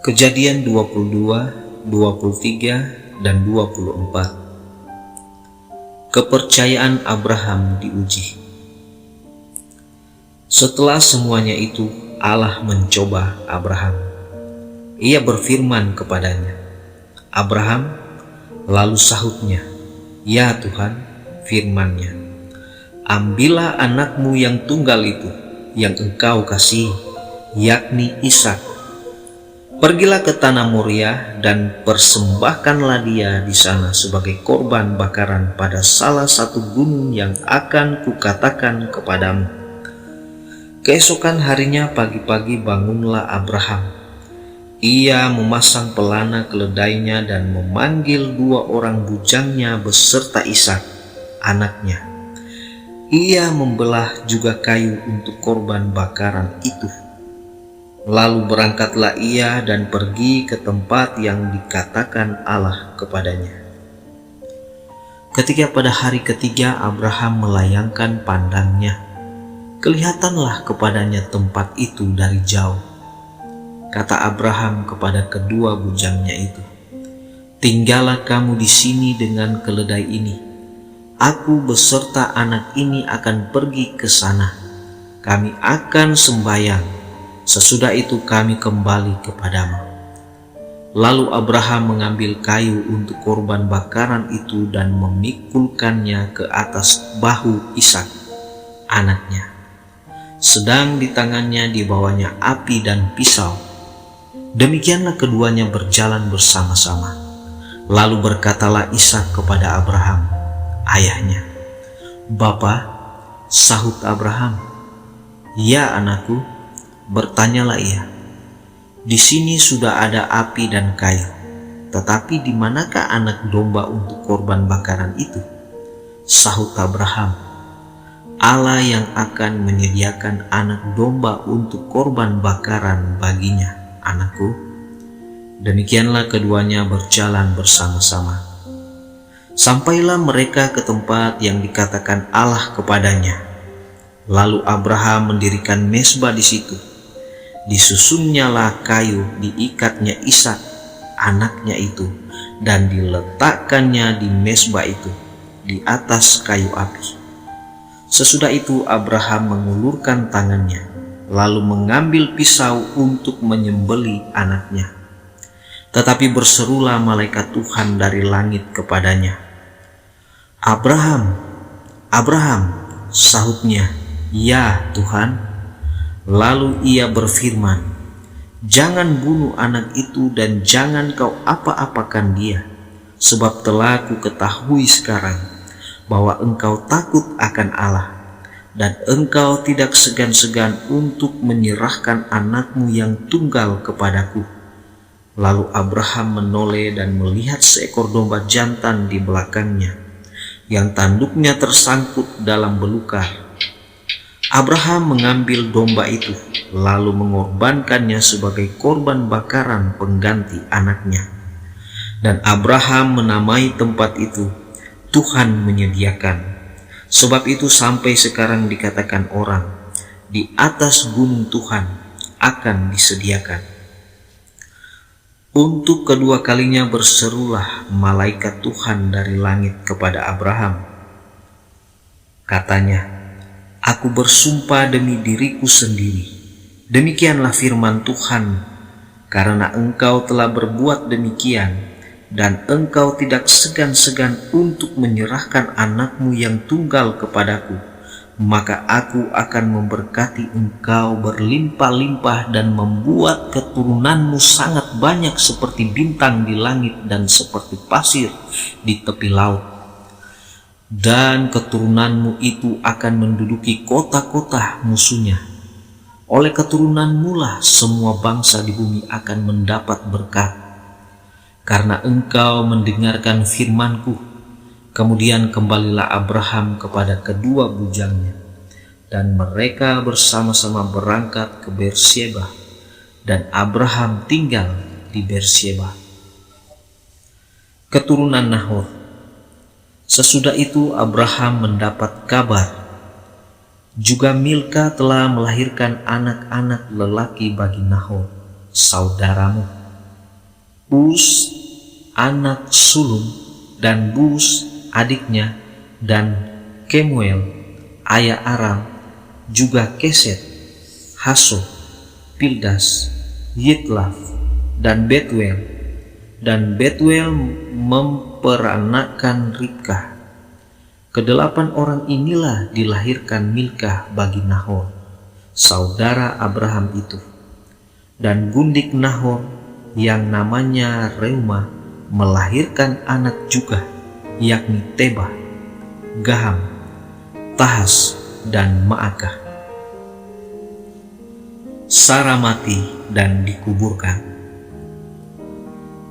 Kejadian 22, 23, dan 24. Kepercayaan Abraham diuji. Setelah semuanya itu, Allah mencoba Abraham. Ia berfirman kepadanya, "Abraham," lalu sahutnya, "Ya Tuhan," firman-Nya, "Ambillah anakmu yang tunggal itu, yang engkau kasihi, yakni Ishak. Pergilah ke tanah Moria dan persembahkanlah dia di sana sebagai korban bakaran pada salah satu gunung yang akan kukatakan kepadamu." Keesokan harinya pagi-pagi bangunlah Abraham. Ia memasang pelana keledainya dan memanggil 2 orang bujangnya beserta Ishak, anaknya. Ia membelah juga kayu untuk korban bakaran itu. Lalu berangkatlah ia dan pergi ke tempat yang dikatakan Allah kepadanya. Ketika pada hari ketiga Abraham melayangkan pandangnya, kelihatanlah kepadanya tempat itu dari jauh. Kata Abraham kepada kedua bujangnya itu, "Tinggallah kamu di sini dengan keledai ini. Aku beserta anak ini akan pergi ke sana. Kami akan sembahyang. Sesudah itu kami kembali kepadamu." Lalu Abraham mengambil kayu untuk korban bakaran itu dan memikulkannya ke atas bahu Ishak, anaknya. Sedang di tangannya dibawanya api dan pisau. Demikianlah keduanya berjalan bersama-sama. Lalu berkatalah Ishak kepada Abraham, ayahnya. "Bapa," sahut Abraham. "Ya anakku," bertanyalah ia. "Di sini sudah ada api dan kayu, tetapi di manakah anak domba untuk korban bakaran itu?" Sahut Abraham, "Allah yang akan menyediakan anak domba untuk korban bakaran baginya, anakku." Demikianlah keduanya berjalan bersama-sama. Sampailah mereka ke tempat yang dikatakan Allah kepadanya. Lalu Abraham mendirikan mezbah di situ. Disusunnyalah kayu, diikatnya Ishak, anaknya itu, dan diletakkannya di mezbah itu, di atas kayu api. Sesudah itu Abraham mengulurkan tangannya, lalu mengambil pisau untuk menyembelih anaknya. Tetapi berserulah malaikat Tuhan dari langit kepadanya, "Abraham, Abraham," sahutnya, "Ya Tuhan." Lalu ia berfirman, "Jangan bunuh anak itu dan jangan kau apa-apakan dia, sebab telah ku ketahui sekarang bahwa engkau takut akan Allah, dan engkau tidak segan-segan untuk menyerahkan anakmu yang tunggal kepadaku." Lalu Abraham menoleh dan melihat seekor domba jantan di belakangnya, yang tanduknya tersangkut dalam belukar. Abraham mengambil domba itu, lalu mengorbankannya sebagai korban bakaran pengganti anaknya. Dan Abraham menamai tempat itu, "Tuhan menyediakan." Sebab itu sampai sekarang dikatakan orang, "Di atas gunung Tuhan akan disediakan." Untuk kedua kalinya berserulah malaikat Tuhan dari langit kepada Abraham. Katanya, "Aku bersumpah demi diriku sendiri, demikianlah firman Tuhan, karena engkau telah berbuat demikian, dan engkau tidak segan-segan untuk menyerahkan anakmu yang tunggal kepadaku, maka aku akan memberkati engkau berlimpah-limpah dan membuat keturunanmu sangat banyak seperti bintang di langit dan seperti pasir di tepi laut. Dan keturunanmu itu akan menduduki kota-kota musuhnya. Oleh keturunanmu lah semua bangsa di bumi akan mendapat berkat. Karena engkau mendengarkan firmanku." Kemudian kembalilah Abraham kepada kedua bujangnya, dan mereka bersama-sama berangkat ke Beersheba, dan Abraham tinggal di Beersheba. Keturunan Nahor. Sesudah itu Abraham mendapat kabar, Juga Milka telah melahirkan anak-anak lelaki bagi Nahor, saudaramu. Uz, anak sulung, dan Bus, adiknya, dan Kemuel, ayah Aram, juga Keset, Haso, Pildas, Yitlaf, dan Betuel. Dan Betuel memperanakkan Ribkah. Kedelapan orang inilah dilahirkan Milka bagi Nahor, saudara Abraham itu. Dan gundik Nahor yang namanya Reuma melahirkan anak juga, yakni Tebah, Gaham, Tahas, dan Maakah. Sarah mati dan dikuburkan.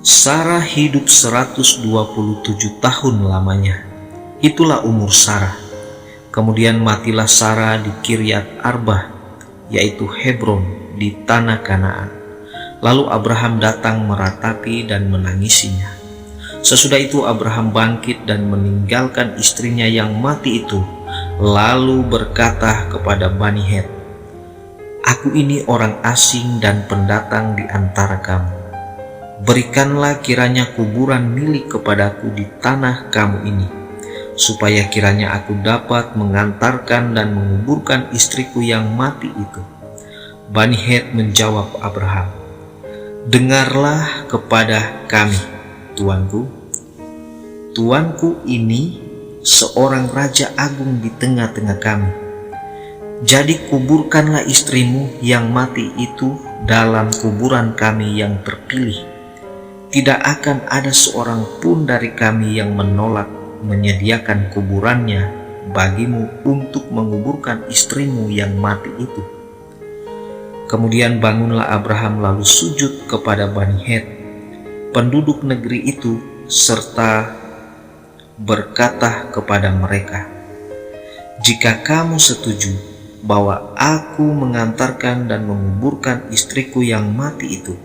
Sarah hidup 127 tahun lamanya. Itulah umur Sarah. Kemudian matilah Sarah di Kiryat Arbah, yaitu Hebron di tanah Kanaan. Lalu Abraham datang meratapi dan menangisinya. Sesudah itu Abraham bangkit dan meninggalkan istrinya yang mati itu, lalu berkata kepada Bani Het, "Aku ini orang asing dan pendatang di antara kamu. Berikanlah kiranya kuburan milik kepadaku di tanah kamu ini, supaya kiranya aku dapat mengantarkan dan menguburkan istriku yang mati itu." Bani Het menjawab Abraham, "Dengarlah kepada kami, tuanku. Tuanku ini seorang raja agung di tengah-tengah kami. Jadi kuburkanlah istrimu yang mati itu dalam kuburan kami yang terpilih. Tidak akan ada seorang pun dari kami yang menolak menyediakan kuburannya bagimu untuk menguburkan istrimu yang mati itu." Kemudian bangunlah Abraham lalu sujud kepada Bani Het, penduduk negeri itu, serta berkata kepada mereka, "Jika kamu setuju bahwa aku mengantarkan dan menguburkan istriku yang mati itu,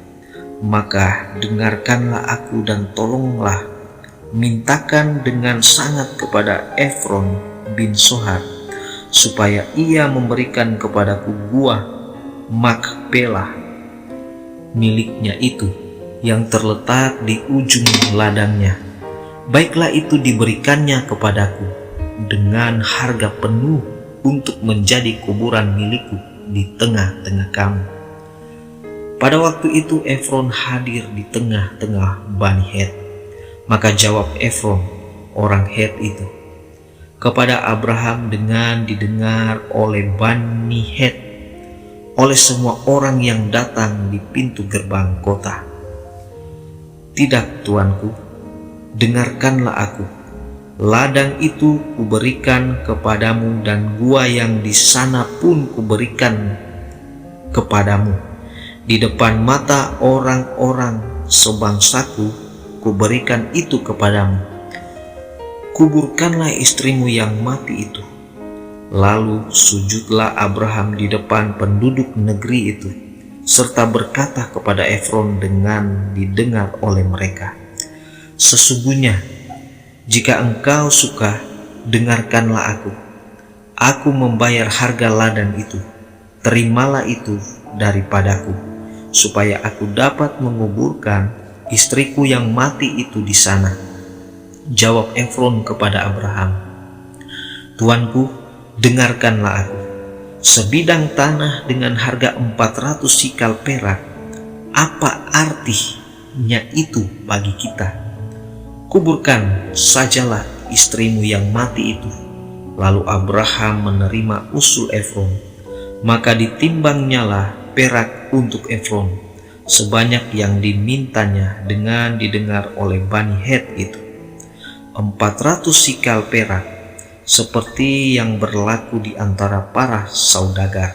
maka dengarkanlah aku dan tolonglah mintakan dengan sangat kepada Efron bin Sohar, supaya ia memberikan kepadaku gua Makpelah miliknya itu yang terletak di ujung ladangnya. Baiklah itu diberikannya kepadaku dengan harga penuh untuk menjadi kuburan milikku di tengah-tengah kamu." Pada waktu itu Efron hadir di tengah-tengah Bani Het. Maka jawab Efron, orang Het itu, kepada Abraham dengan didengar oleh Bani Het, oleh semua orang yang datang di pintu gerbang kota, "Tidak, tuanku, dengarkanlah aku. Ladang itu kuberikan kepadamu dan gua yang di sana pun kuberikan kepadamu. Di depan mata orang-orang sebangsaku kuberikan itu kepadamu. Kuburkanlah istrimu yang mati itu." Lalu sujudlah Abraham di depan penduduk negeri itu, serta berkata kepada Efron dengan didengar oleh mereka, "Sesungguhnya, jika engkau suka, dengarkanlah aku. Aku membayar harga ladang itu. Terimalah itu daripadaku, supaya aku dapat menguburkan istriku yang mati itu di sana." Jawab Efron kepada Abraham, "Tuanku, dengarkanlah aku. Sebidang tanah dengan harga 400 sikal perak, apa artinya itu bagi kita? Kuburkan sajalah istrimu yang mati itu." Lalu Abraham menerima usul Efron, maka ditimbangnyalah perak untuk Efron, sebanyak yang dimintanya dengan didengar oleh Bani Het itu, 400 sikal perak, seperti yang berlaku di antara para saudagar.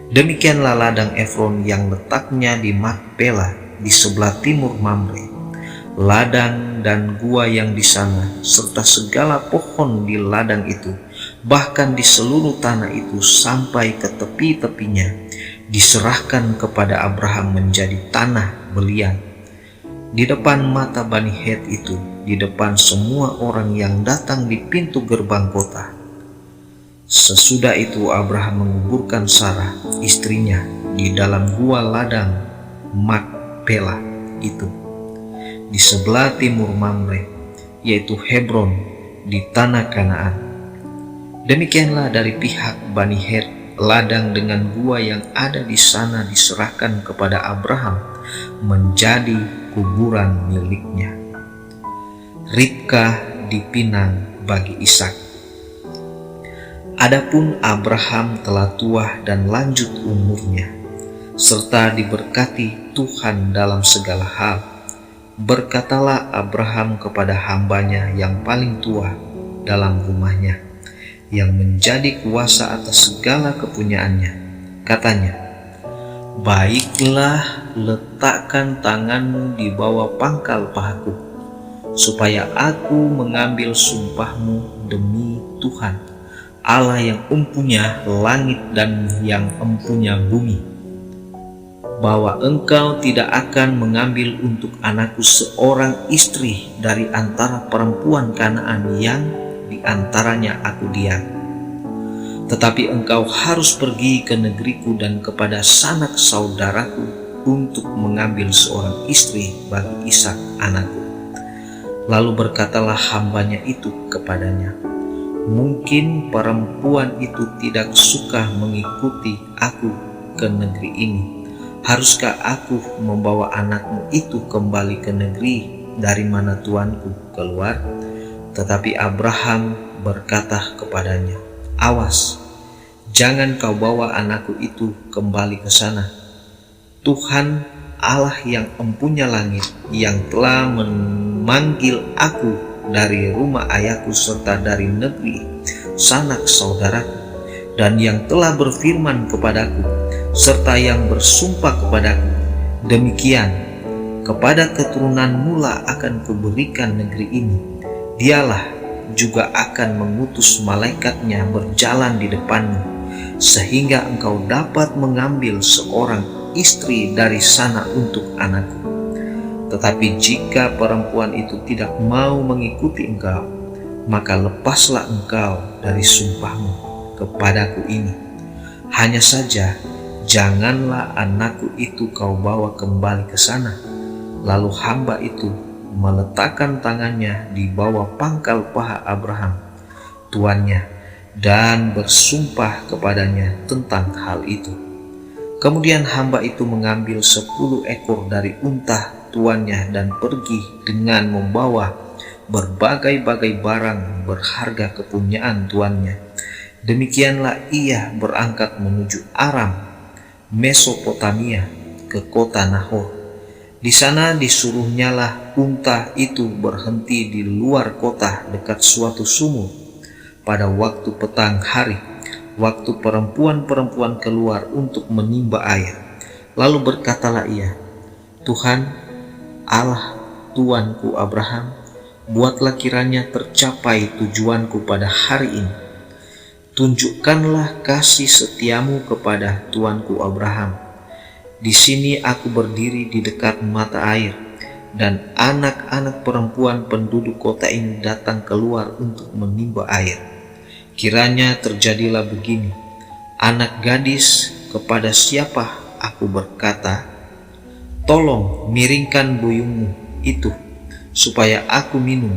Demikianlah ladang Efron yang letaknya di Makpela di sebelah timur Mamre. Ladang dan gua yang di sana, serta segala pohon di ladang itu, bahkan di seluruh tanah itu sampai ke tepi-tepinya, diserahkan kepada Abraham menjadi tanah belian. Di depan mata Bani Het itu, di depan semua orang yang datang di pintu gerbang kota. Sesudah itu Abraham menguburkan Sarah, istrinya, di dalam gua ladang Makpela itu, di sebelah timur Mamre, yaitu Hebron, di tanah Kanaan. Demikianlah dari pihak Bani Het, ladang dengan gua yang ada di sana diserahkan kepada Abraham menjadi kuburan miliknya. Ribka dipinang bagi Ishak. Adapun Abraham telah tua dan lanjut umurnya, serta diberkati Tuhan dalam segala hal. Berkatalah Abraham kepada hambanya yang paling tua dalam rumahnya, yang menjadi kuasa atas segala kepunyaannya. Katanya, "Baiklah, letakkan tanganmu di bawah pangkal pahaku, supaya aku mengambil sumpahmu demi Tuhan, Allah yang empunya langit dan yang empunya bumi, bahwa engkau tidak akan mengambil untuk anakku seorang istri dari antara perempuan Kanaan yang di antaranya aku diam. Tetapi engkau harus pergi ke negeriku dan kepada sanak saudaraku untuk mengambil seorang istri bagi Ishak anakku." Lalu berkatalah hambanya itu kepadanya, "Mungkin perempuan itu tidak suka mengikuti aku ke negeri ini. Haruskah aku membawa anakmu itu kembali ke negeri dari mana tuanku keluar?" Tetapi Abraham berkata kepadanya, "Awas, jangan kau bawa anakku itu kembali ke sana. Tuhan Allah yang empunya langit, yang telah memanggil aku dari rumah ayahku serta dari negeri sanak saudaraku, dan yang telah berfirman kepadaku serta yang bersumpah kepadaku, demikian kepada keturunanmu lah akan kuberikan negeri ini. Dialah juga akan mengutus malaikatnya berjalan di depanmu, sehingga engkau dapat mengambil seorang istri dari sana untuk anakku. Tetapi jika perempuan itu tidak mau mengikuti engkau, maka lepaslah engkau dari sumpahmu kepadaku ini. Hanya saja janganlah anakku itu kau bawa kembali ke sana." Lalu hamba itu meletakkan tangannya di bawah pangkal paha Abraham, tuannya, dan bersumpah kepadanya tentang hal itu. Kemudian hamba itu mengambil 10 ekor dari unta tuannya dan pergi dengan membawa berbagai-bagai barang berharga kepunyaan tuannya. Demikianlah ia berangkat menuju Aram, Mesopotamia, ke kota Nahor. Di sana disuruhnyalah unta itu berhenti di luar kota dekat suatu sumur pada waktu petang hari, waktu perempuan-perempuan keluar untuk menimba air. Lalu berkatalah ia, "Tuhan Allah tuanku Abraham, buatlah kiranya tercapai tujuanku pada hari ini. Tunjukkanlah kasih setiamu kepada tuanku Abraham. Di sini aku berdiri di dekat mata air, dan anak-anak perempuan penduduk kota ini datang keluar untuk menimba air. Kiranya terjadilah begini, anak gadis kepada siapa aku berkata, 'Tolong miringkan buyungmu itu, supaya aku minum,'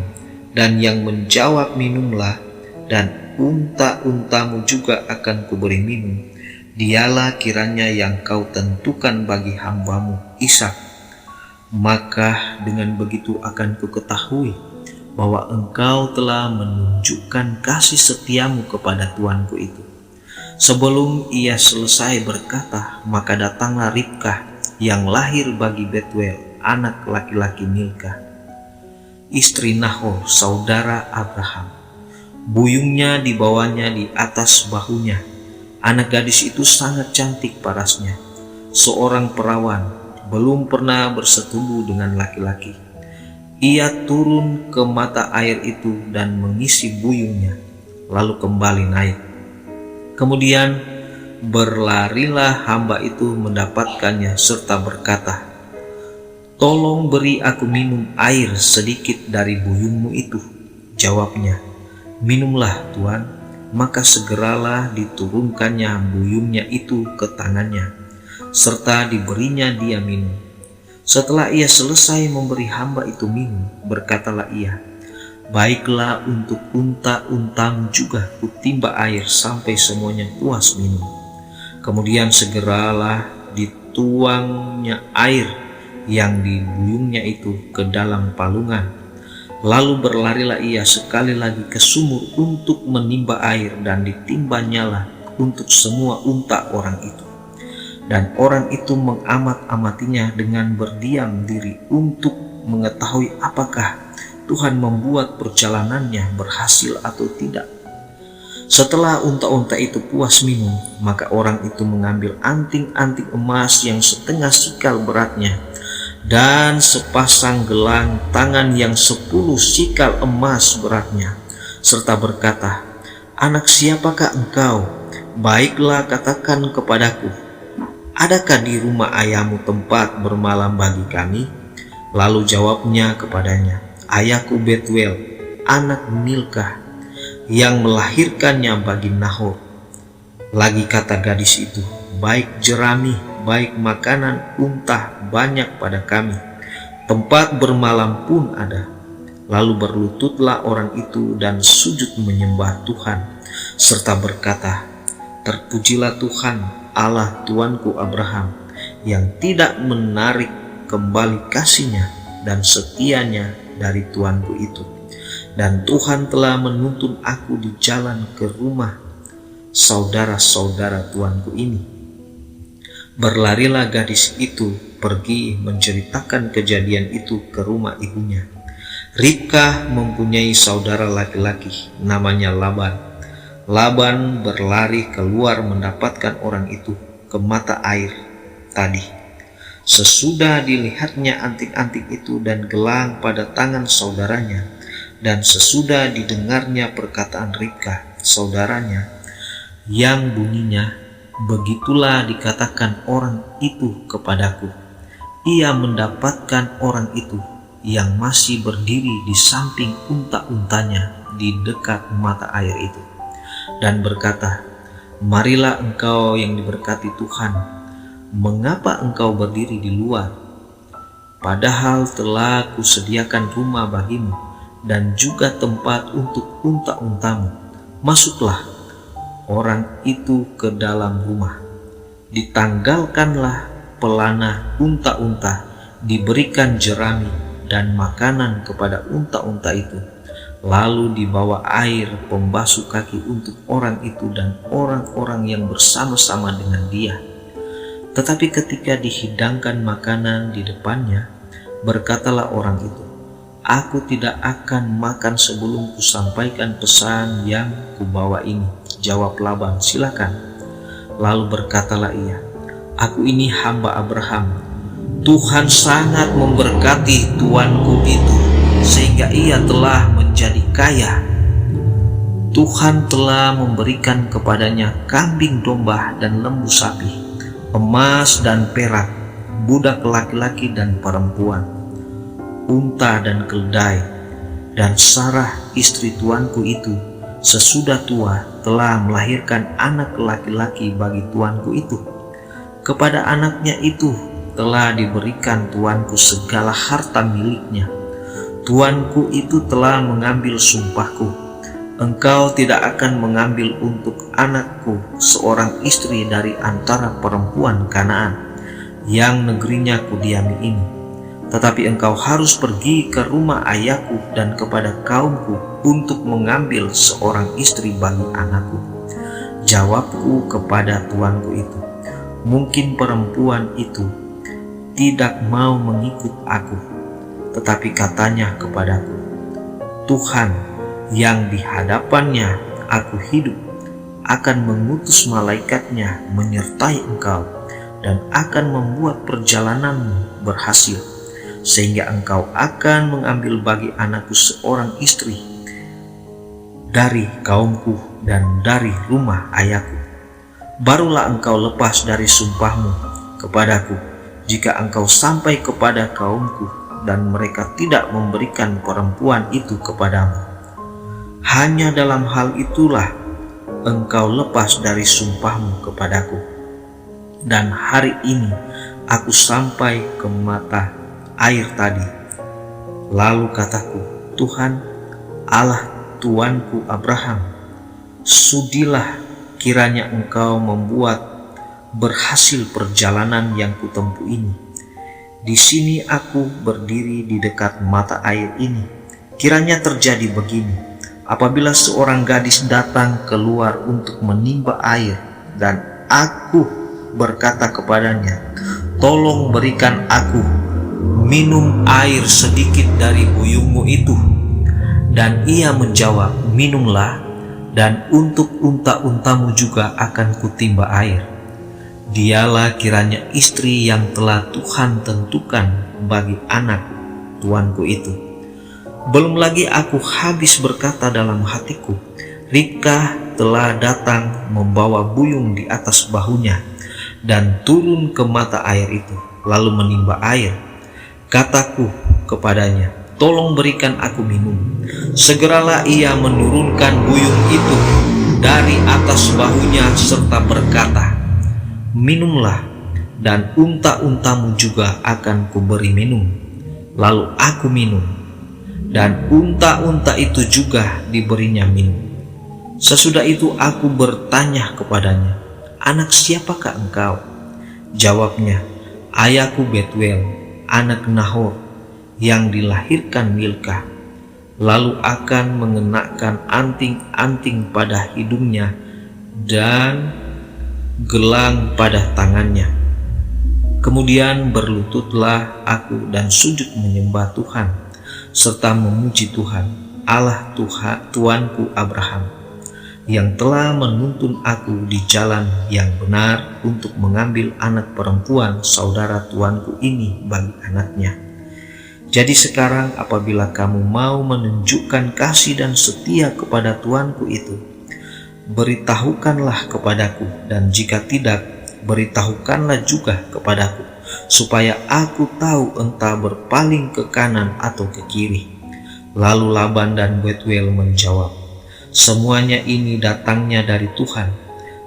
dan yang menjawab, 'Minumlah,' dan unta-untamu juga akan kuberi minum, dialah kiranya yang kau tentukan bagi hambamu Ishak. Maka dengan begitu akan kuketahui bahwa engkau telah menunjukkan kasih setiamu kepada tuanku itu." Sebelum ia selesai berkata, maka datanglah Ribka yang lahir bagi Betuel, anak laki-laki Milka, istri Nahor, saudara Abraham. Buyungnya dibawanya di atas bahunya. Anak gadis itu sangat cantik parasnya, seorang perawan, belum pernah bersetubuh dengan laki-laki. Ia turun ke mata air itu dan mengisi buyungnya, lalu kembali naik. Kemudian berlarilah hamba itu mendapatkannya serta berkata, "Tolong beri aku minum air sedikit dari buyungmu itu." Jawabnya, "Minumlah Tuan." maka segeralah diturunkannya buyungnya itu ke tangannya, serta diberinya dia minum. Setelah ia selesai memberi hamba itu minum, berkatalah ia, "Baiklah, untuk unta-untamu juga kutimba air sampai semuanya puas minum." Kemudian segeralah dituangnya air yang dibuyungnya itu ke dalam palungan. Lalu berlarilah ia sekali lagi ke sumur untuk menimba air, dan ditimbanyalah untuk semua unta orang itu. Dan orang itu mengamat-amatinya dengan berdiam diri untuk mengetahui apakah Tuhan membuat perjalanannya berhasil atau tidak. Setelah unta-unta itu puas minum, maka orang itu mengambil anting-anting emas yang setengah sikal beratnya, dan sepasang gelang tangan yang 10 sikal emas beratnya, serta berkata, "Anak siapakah engkau? Baiklah, katakan kepadaku, adakah di rumah ayahmu tempat bermalam bagi kami?" Lalu jawabnya kepadanya, "Ayahku Betuel, anak Milkah, yang melahirkannya bagi Nahor." Lagi kata gadis itu, "Baik jerami, baik makanan unta banyak pada kami, tempat bermalam pun ada." Lalu berlututlah orang itu dan sujud menyembah Tuhan, serta berkata, "Terpujilah Tuhan Allah Tuanku Abraham, yang tidak menarik kembali kasihnya dan setianya dari tuanku itu. Dan Tuhan telah menuntun aku di jalan ke rumah saudara-saudara tuanku ini." Berlarilah gadis itu pergi menceritakan kejadian itu ke rumah ibunya. Ribkah mempunyai saudara laki-laki namanya Laban. Laban berlari keluar mendapatkan orang itu ke mata air tadi. Sesudah dilihatnya anting-anting itu dan gelang pada tangan saudaranya, dan sesudah didengarnya perkataan Ribkah saudaranya, yang bunyinya, "Begitulah dikatakan orang itu kepadaku." Ia mendapatkan orang itu yang masih berdiri di samping unta-untanya di dekat mata air itu, dan berkata, "Marilah engkau yang diberkati Tuhan, mengapa engkau berdiri di luar? Padahal telah kusediakan rumah bagimu dan juga tempat untuk unta-untamu. Masuklah." Orang itu ke dalam rumah. Ditanggalkanlah pelana unta-unta, diberikan jerami dan makanan kepada unta-unta itu. Lalu dibawa air pembasuh kaki untuk orang itu dan orang-orang yang bersama-sama dengan dia. Tetapi ketika dihidangkan makanan di depannya, berkatalah orang itu, "Aku tidak akan makan sebelum kusampaikan pesan yang kubawa ini." Jawab Laban, "Silakan." Lalu berkatalah ia, "Aku ini hamba Abraham. Tuhan sangat memberkati tuanku itu, sehingga ia telah menjadi kaya. Tuhan telah memberikan kepadanya kambing domba dan lembu sapi, emas dan perak, budak laki-laki dan perempuan, unta dan keledai. Dan Sarah istri tuanku itu sesudah tua telah melahirkan anak laki-laki bagi tuanku itu. Kepada anaknya itu telah diberikan tuanku segala harta miliknya. Tuanku itu telah mengambil sumpahku, engkau tidak akan mengambil untuk anakku seorang istri dari antara perempuan Kanaan yang negerinya kudiami ini. Tetapi engkau harus pergi ke rumah ayahku dan kepada kaumku untuk mengambil seorang istri bagi anakku." Jawabku kepada tuanku itu, "Mungkin perempuan itu tidak mau mengikut aku." Tetapi katanya kepadaku, "Tuhan yang di hadapannya aku hidup akan mengutus malaikatnya menyertai engkau dan akan membuat perjalananmu berhasil, sehingga engkau akan mengambil bagi anakku seorang istri dari kaumku dan dari rumah ayahku. Barulah engkau lepas dari sumpahmu kepadaku jika engkau sampai kepada kaumku dan mereka tidak memberikan perempuan itu kepadamu. Hanya dalam hal itulah engkau lepas dari sumpahmu kepadaku. Dan hari ini aku sampai ke mata air tadi. Lalu kataku, Tuhan, Allah tuanku Abraham, sudilah kiranya engkau membuat berhasil perjalanan yang kutempuh ini. Di sini aku berdiri di dekat mata air ini. Kiranya terjadi begini, apabila seorang gadis datang keluar untuk menimba air, dan aku berkata kepadanya, tolong berikan aku minum air sedikit dari buyungmu itu. Dan ia menjawab, minumlah, dan untuk unta-untamu juga akan kutimba air. Dialah kiranya istri yang telah Tuhan tentukan bagi anak tuanku itu. Belum lagi aku habis berkata dalam hatiku, Ribkah telah datang membawa buyung di atas bahunya dan turun ke mata air itu, lalu menimba air. Kataku kepadanya, tolong berikan aku minum. Segeralah ia menurunkan buyung itu dari atas bahunya serta berkata, minumlah, dan unta-untamu juga akan kuberi minum. Lalu aku minum, dan unta-unta itu juga diberinya minum. Sesudah itu aku bertanya kepadanya, anak siapakah engkau? Jawabnya, ayahku Betuel, anak Nahor, yang dilahirkan Milka. Lalu akan mengenakan anting-anting pada hidungnya dan gelang pada tangannya. Kemudian berlututlah aku dan sujud menyembah Tuhan, serta memuji Tuhan, Allah tuanku Abraham, yang telah menuntun aku di jalan yang benar untuk mengambil anak perempuan saudara tuanku ini bagi anaknya. Jadi sekarang apabila kamu mau menunjukkan kasih dan setia kepada tuanku itu, beritahukanlah kepadaku, dan jika tidak, beritahukanlah juga kepadaku, supaya aku tahu entah berpaling ke kanan atau ke kiri. Lalu Laban dan Betuel menjawab, semuanya ini datangnya dari Tuhan.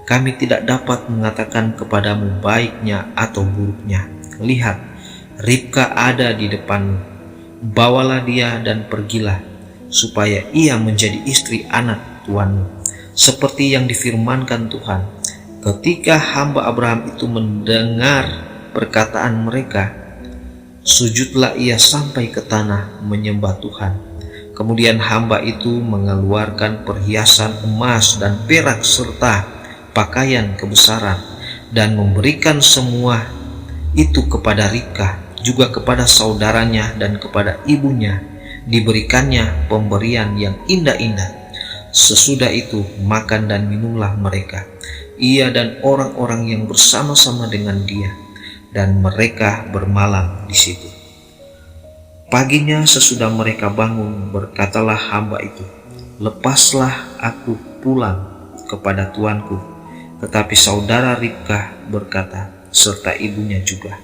Kami tidak dapat mengatakan kepadamu baiknya atau buruknya. Lihat, Ribka ada di depanmu. Bawalah dia dan pergilah, supaya ia menjadi istri anak tuanmu, seperti yang difirmankan Tuhan. Ketika hamba Abraham itu mendengar perkataan mereka, sujudlah ia sampai ke tanah menyembah Tuhan. Kemudian hamba itu mengeluarkan perhiasan emas dan perak serta pakaian kebesaran, dan memberikan semua itu kepada Ribka, juga kepada saudaranya dan kepada ibunya. Diberikannya pemberian yang indah-indah. Sesudah itu makan dan minumlah mereka, ia dan orang-orang yang bersama-sama dengan dia, dan mereka bermalam di situ. Paginya sesudah mereka bangun, berkatalah hamba itu, lepaslah aku pulang kepada tuanku. Tetapi saudara Ribka berkata, serta ibunya juga,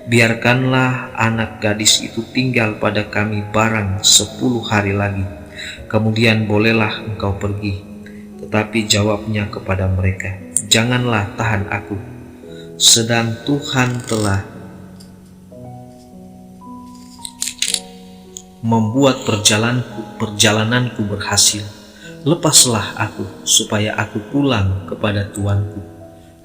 biarkanlah anak gadis itu tinggal pada kami barang 10 hari lagi, kemudian bolehlah engkau pergi. Tetapi jawabnya kepada mereka, janganlah tahan aku, sedang Tuhan telah membuat perjalananku berhasil. Lepaslah aku, supaya aku pulang kepada tuanku.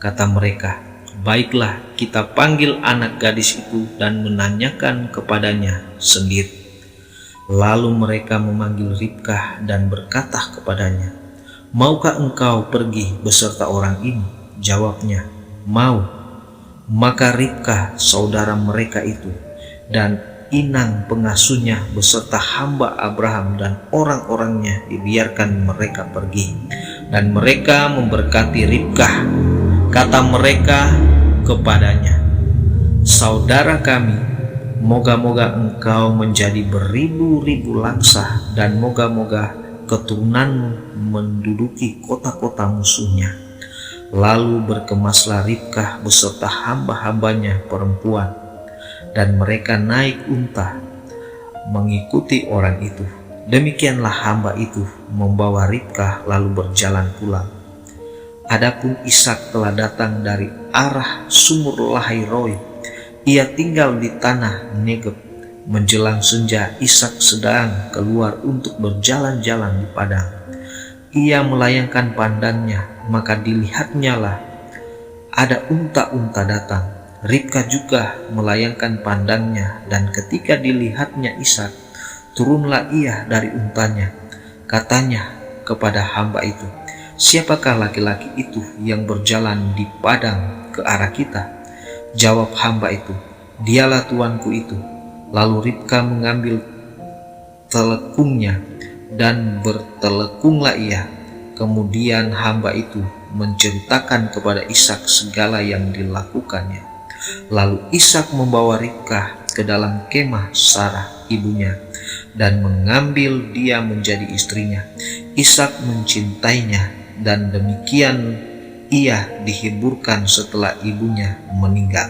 Kata mereka, baiklah, kita panggil anak gadis itu dan menanyakan kepadanya sendiri. Lalu mereka memanggil Ribkah dan berkata kepadanya, maukah engkau pergi beserta orang ini? Jawabnya, mau. Maka Ribkah saudara mereka itu dan inang pengasuhnya beserta hamba Abraham dan orang-orangnya dibiarkan mereka pergi. Dan mereka memberkati Ribkah. Kata mereka kepadanya, saudara kami, moga-moga engkau menjadi beribu-ribu langsa, dan moga-moga keturunanmu menduduki kota-kota musuhnya. Lalu berkemaslah Ribkah beserta hamba-hambanya perempuan, dan mereka naik unta mengikuti orang itu. Demikianlah hamba itu membawa Ribkah lalu berjalan pulang. Adapun Ishak telah datang dari arah sumur Lahai Roi. Ia tinggal di tanah Negeb. Menjelang senja, Ishak sedang keluar untuk berjalan-jalan di padang. Ia melayangkan pandangnya, maka dilihatnya lah ada unta-unta datang. Ribka juga melayangkan pandangnya, dan ketika dilihatnya Ishak, turunlah ia dari untanya. Katanya kepada hamba itu, "Siapakah laki-laki itu yang berjalan di padang ke arah kita?" Jawab hamba itu, "Dialah tuanku itu." Lalu Ribka mengambil telekungnya dan bertelekunglah ia. Kemudian hamba itu menceritakan kepada Ishak segala yang dilakukannya. Lalu Ishak membawa Ribka ke dalam kemah Sarah ibunya dan mengambil dia menjadi istrinya. Ishak mencintainya, dan demikian ia dihiburkan setelah ibunya meninggal.